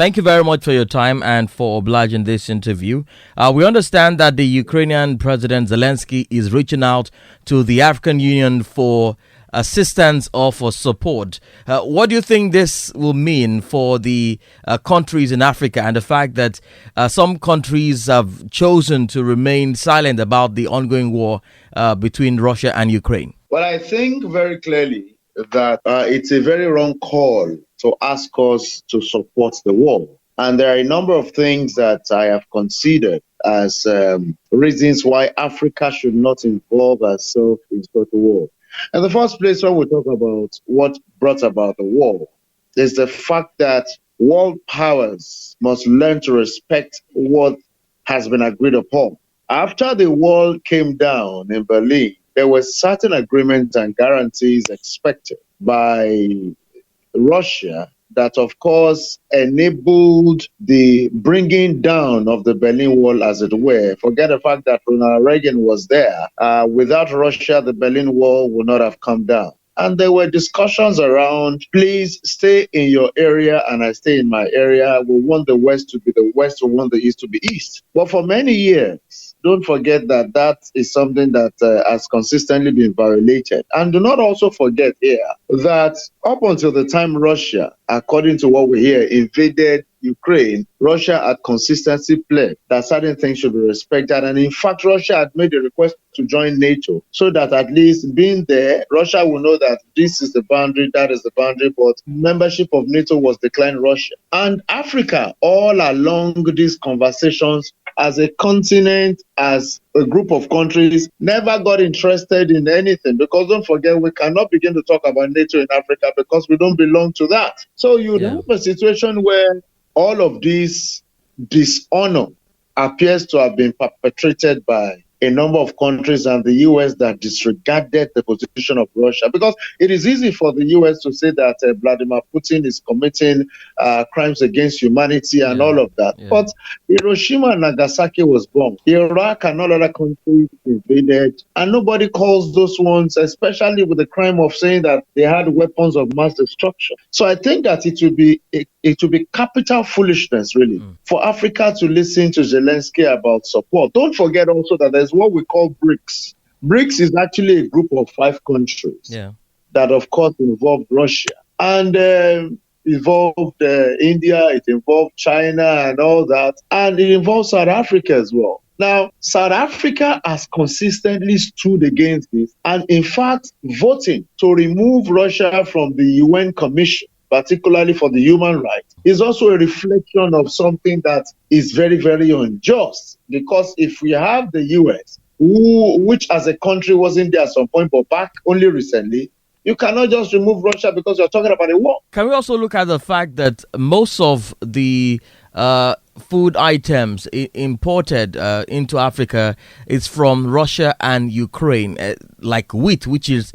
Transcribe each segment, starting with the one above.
Thank you very much for your time and for obliging this interview. We understand that the Ukrainian President Zelenskyy is reaching out to the African Union for assistance or for support. What do you think this will mean for the countries in Africa and the fact that some countries have chosen to remain silent about the ongoing war between Russia and Ukraine? Well, I think very clearly that it's a very wrong call to ask us to support the war. And there are a number of things that I have considered as reasons why Africa should not involve herself in such a war. In the first place, when we talk about what brought about the war, is the fact that world powers must learn to respect what has been agreed upon. After the wall came down in Berlin, there were certain agreements and guarantees expected by Russia that, of course, enabled the bringing down of the Berlin Wall, as it were. Forget the fact that Ronald Reagan was there. Without Russia, the Berlin Wall would not have come down. And there were discussions around, please stay in your area and I stay in my area. We want the West to be the West, we want the East to be East. But for many years, don't forget that that is something that has consistently been violated. And do not also forget here that up until the time Russia, according to what we hear, invaded Ukraine, Russia had consistently pledged that certain things should be respected. And in fact, Russia had made a request to join NATO so that at least being there, Russia will know that this is the boundary, that is the boundary, but membership of NATO was declined Russia. And Africa, all along these conversations, as a continent, as a group of countries, never got interested in anything, because don't forget, we cannot begin to talk about NATO in Africa because we don't belong to that. So you have a situation where all of this dishonor appears to have been perpetrated by a number of countries and the U.S. that disregarded the position of Russia. Because it is easy for the U.S. to say that Vladimir Putin is committing crimes against humanity and all of that. But Hiroshima and Nagasaki was bombed. Iraq and all other countries invaded. And nobody calls those ones, especially with the crime of saying that they had weapons of mass destruction. So I think that it will be capital foolishness, really, for Africa to listen to Zelenskyy about support. Don't forget also that there's what we call BRICS. BRICS is actually a group of 5 countries that, of course, involved Russia and involved India, it involved China and all that, and it involves South Africa as well. Now, South Africa has consistently stood against this and, in fact, voting to remove Russia from the UN Commission, particularly for the human rights, is also a reflection of something that is very, very unjust. Because if we have the US, which as a country wasn't there at some point, but back only recently, you cannot just remove Russia because you're talking about a war. Can we also look at the fact that most of the food items imported into Africa is from Russia and Ukraine, like wheat, which is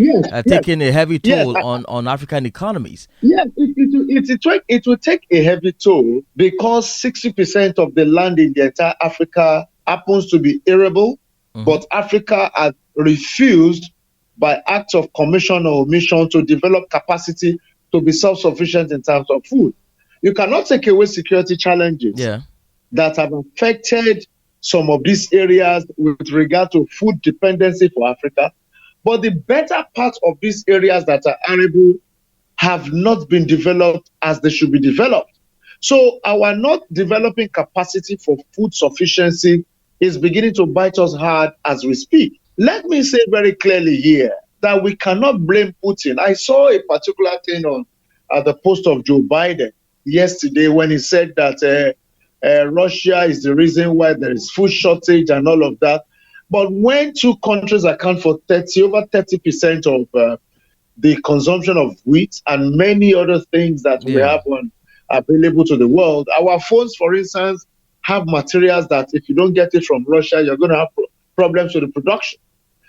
taking a heavy toll on African economies? Yes, it will take a heavy toll because 60% of the land in the entire Africa happens to be arable, but Africa has refused by acts of commission or omission to develop capacity to be self-sufficient in terms of food. You cannot take away security challenges that have affected some of these areas with regard to food dependency for Africa. But the better part of these areas that are arable have not been developed as they should be developed. So our not developing capacity for food sufficiency is beginning to bite us hard as we speak. Let me say very clearly here that we cannot blame Putin. I saw a particular thing on the post of Joe Biden yesterday when he said that Russia is the reason why there is food shortage and all of that. But when 2 countries account for over 30% of the consumption of wheat and many other things that we have available to the world, our phones, for instance, have materials that if you don't get it from Russia, you're going to have problems with the production.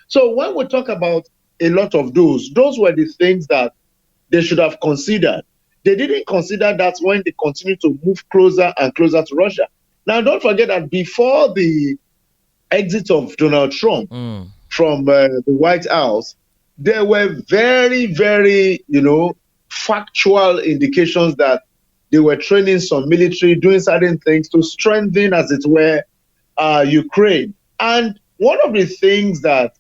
So when we talk about a lot of those were the things that they should have considered. They didn't consider that when they continued to move closer and closer to Russia. Now, don't forget that before the exit of Donald Trump from the White House, there were very, very, factual indications that They were training some military, doing certain things to strengthen, as it were, Ukraine. And one of the things that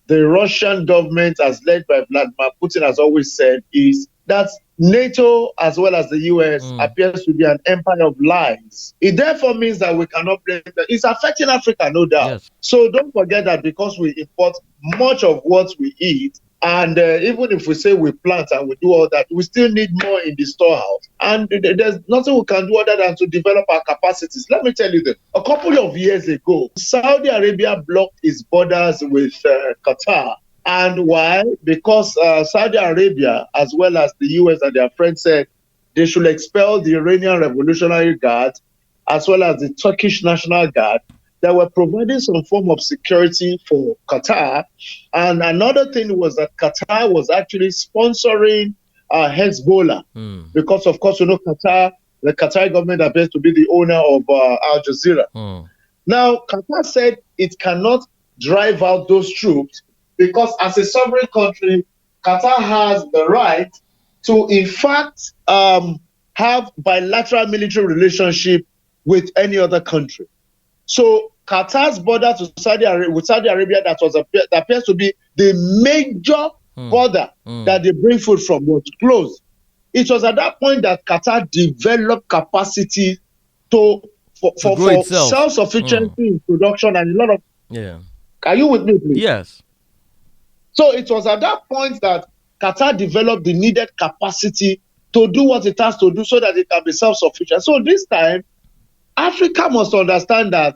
the Russian government, as led by Vladimir Putin, has always said is that NATO, as well as the US, appears to be an empire of lies. It therefore means that we cannot blame them. It's affecting Africa, no doubt. Yes. So don't forget that because we import much of what we eat, and even if we say we plant and we do all that, we still need more in the storehouse. And there's nothing we can do other than to develop our capacities. Let me tell you that a couple of years ago, Saudi Arabia blocked its borders with Qatar. And why? Because Saudi Arabia, as well as the US and their friends, said they should expel the Iranian Revolutionary Guard, as well as the Turkish National Guard, that were providing some form of security for Qatar. And another thing was that Qatar was actually sponsoring Hezbollah, because, of course, Qatar, the Qatari government appears to be the owner of Al Jazeera. Now, Qatar said it cannot drive out those troops because, as a sovereign country, Qatar has the right to, in fact, have bilateral military relationship with any other country. So Qatar's border to Saudi Arabia, that appears to be the major border that they bring food from, was closed. It was at that point that Qatar developed capacity for self-sufficiency in production and a lot of. Yeah. Are you with me, please? Yes. So it was at that point that Qatar developed the needed capacity to do what it has to do so that it can be self-sufficient. So this time, Africa must understand that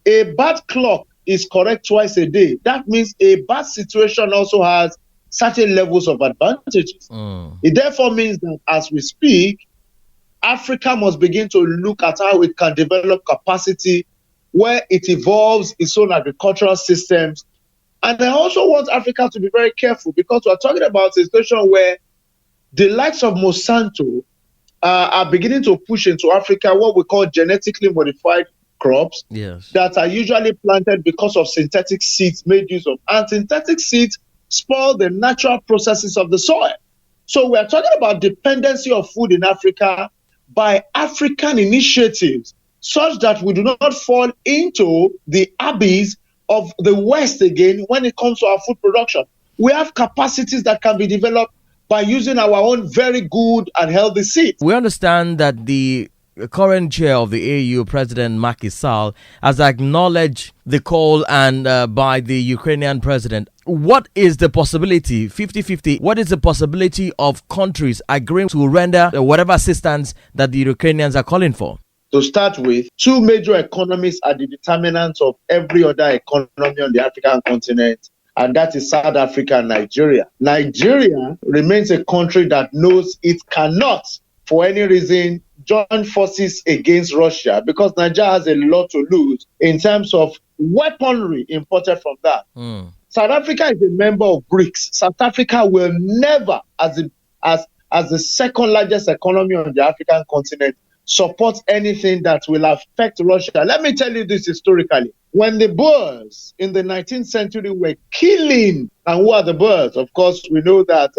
a bad clock is correct twice a day. That means a bad situation also has certain levels of advantages. It therefore means that as we speak, Africa must begin to look at how it can develop capacity where it evolves its own agricultural systems. And I also want Africa to be very careful, because we're talking about a situation where the likes of Monsanto are beginning to push into Africa what we call genetically modified crops that are usually planted because of synthetic seeds made use of. And synthetic seeds spoil the natural processes of the soil. So we are talking about dependency of food in Africa by African initiatives, such that we do not fall into the abyss of the West again when it comes to our food production. We have capacities that can be developed by using our own very good and healthy seeds. We understand that the current chair of the AU, President Macky Sall, has acknowledged the call and by the Ukrainian president. What is the possibility, 50-50, what is the possibility of countries agreeing to render whatever assistance that the Ukrainians are calling for? To start with, two major economies are the determinants of every other economy on the African continent, and that is South Africa and Nigeria. Nigeria remains a country that knows it cannot, for any reason, join forces against Russia, because Nigeria has a lot to lose in terms of weaponry imported from that. South Africa is a member of BRICS. South Africa will never, as the second largest economy on the African continent, support anything that will affect Russia. Let me tell you this historically. When the Boers in the 19th century were killing, and who are the Boers? Of course, we know that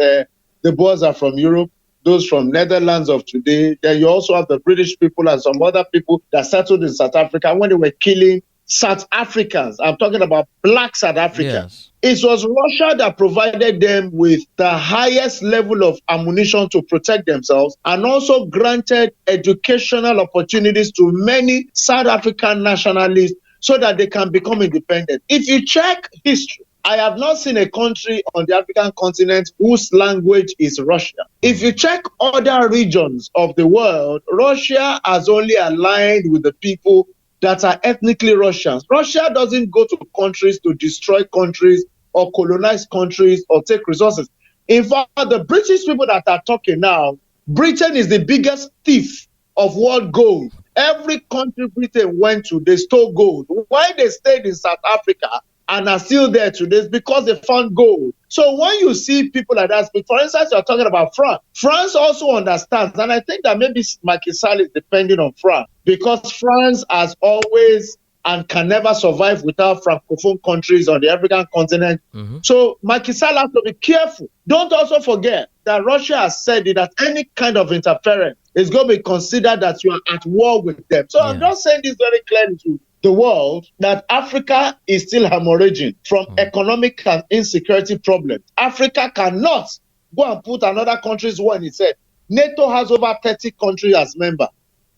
the Boers are from Europe, those from Netherlands of today. Then you also have the British people and some other people that settled in South Africa when they were killing South Africans. I'm talking about black South Africans. It was Russia that provided them with the highest level of ammunition to protect themselves, and also granted educational opportunities to many South African nationalists so that they can become independent. If you check history, I have not seen a country on the African continent whose language is Russian. If you check other regions of the world, Russia has only aligned with the people that are ethnically Russians. Russia doesn't go to countries to destroy countries or colonize countries or take resources. In fact, the British people that are talking now, Britain is the biggest thief of world gold. Every country Britain went to, they stole gold. Why they stayed in South Africa and are still there today is because they found gold. So when you see people like that, for instance, you're talking about France. France also understands, and I think that maybe Macky Sall is depending on France, because France has always and can never survive without francophone countries on the African continent. So Macky Sall has to be careful. Don't also forget that Russia has said that any kind of interference is going to be considered that you are at war with them. So I'm just saying this very clearly to the world that Africa is still hemorrhaging from economic and insecurity problems. Africa cannot go and put another country's war in its head. NATO has over 30 countries as members.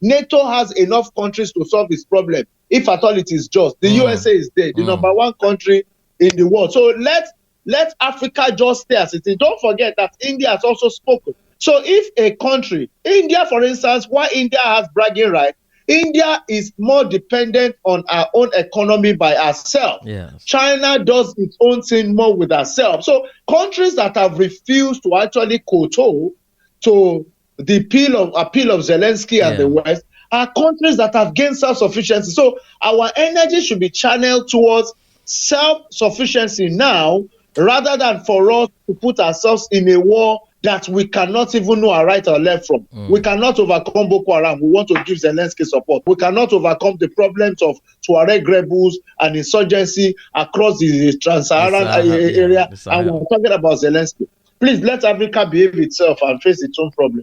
NATO has enough countries to solve its problem, if at all it is just. The USA is there, the number one country in the world. So let Africa just stay as it is. Don't forget that India has also spoken. So if a country, India for instance, why India has bragging rights, India is more dependent on our own economy by ourselves. Yes. China does its own thing more with ourselves. So countries that have refused to actually kowtow to the appeal of Zelenskyy and the West are countries that have gained self-sufficiency. So our energy should be channeled towards self-sufficiency now, rather than for us to put ourselves in a war that we cannot even know our right or left from. We cannot overcome Boko Haram. We want to give Zelenskyy support. We cannot overcome the problems of Tuareg rebels and insurgency across the Trans-Saharan area. And we're talking about Zelenskyy. Please let Africa behave itself and face its own problem.